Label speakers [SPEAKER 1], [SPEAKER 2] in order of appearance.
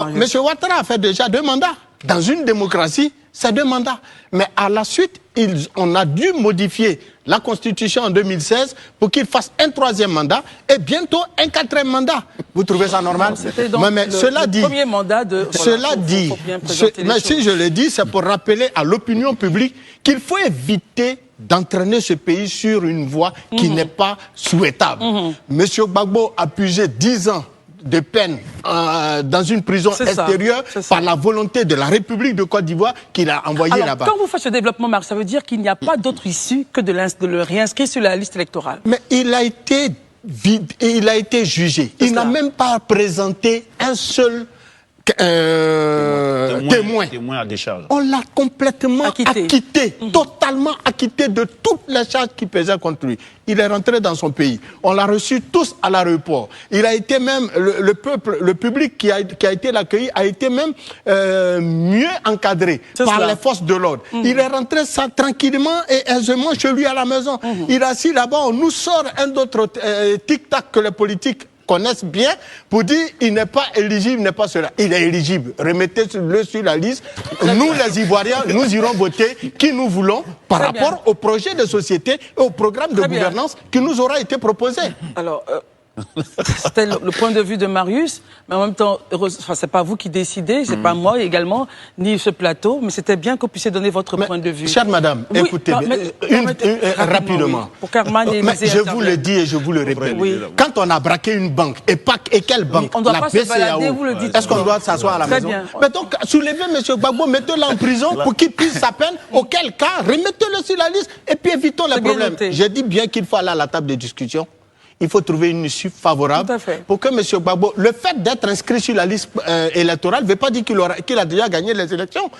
[SPEAKER 1] M. Ouattara a fait déjà 2 mandats. Dans une démocratie, c'est 2 mandats. Mais à la suite, on a dû modifier la Constitution en 2016 pour qu'il fasse un 3e mandat et bientôt un 4e mandat. Vous trouvez ça normal?
[SPEAKER 2] C'était donc
[SPEAKER 1] cela dit,
[SPEAKER 2] premier mandat de...
[SPEAKER 1] Cela dit, mais si je le dis, c'est pour rappeler à l'opinion publique qu'il faut éviter d'entraîner ce pays sur une voie qui n'est pas souhaitable. Monsieur Gbagbo a pugé 10 ans de peine dans une prison extérieure par la volonté de la République de Côte d'Ivoire qu'il a envoyé là-bas.
[SPEAKER 2] Quand vous faites ce développement, Marc, ça veut dire qu'il n'y a pas d'autre issue que de le réinscrire sur la liste électorale.
[SPEAKER 1] Mais il a été jugé. Il n'a même pas présenté un seul témoin
[SPEAKER 3] à décharge.
[SPEAKER 1] On l'a complètement acquitté, totalement acquitté de toutes les charges qui pesaient contre lui. Il est rentré dans son pays. On l'a reçu tous à l'aéroport. Il a été même, le public qui a été l'accueilli a été même mieux encadré par les forces de l'ordre. Il est rentré tranquillement et aisément chez lui à la maison. Il est assis là-bas, on nous sort un autre tic-tac que les politiques connaissent bien pour dire il n'est pas éligible, il n'est pas cela. Il est éligible. Remettez-le sur la liste. Nous, les Ivoiriens, nous irons voter qui nous voulons par rapport au projet de société et au programme de gouvernance qui nous aura été proposé.
[SPEAKER 2] Alors, c'était le point de vue de Marius, mais en même temps, c'est pas vous qui décidez, c'est pas moi également, ni ce plateau, mais c'était bien que vous puissiez donner votre point de vue.
[SPEAKER 1] Chère madame, écoutez, rapidement.
[SPEAKER 2] Pour Carman et
[SPEAKER 1] je vous le dis et je vous le répète. Quand on a braqué une banque, et quelle banque?
[SPEAKER 2] On ne doit pas se balader, vous le dites.
[SPEAKER 1] Est-ce qu'on doit s'asseoir à la maison? Mais donc, soulevez M. Gbagbo, mettez-le en prison pour qu'il puisse sa peine, auquel cas, remettez-le sur la liste et puis évitons les problèmes. Je dis bien qu'il faut aller à la table de discussion. Il faut trouver une issue favorable pour que M. Gbagbo, le fait d'être inscrit sur la liste électorale ne veut pas dire qu'il a déjà gagné les élections.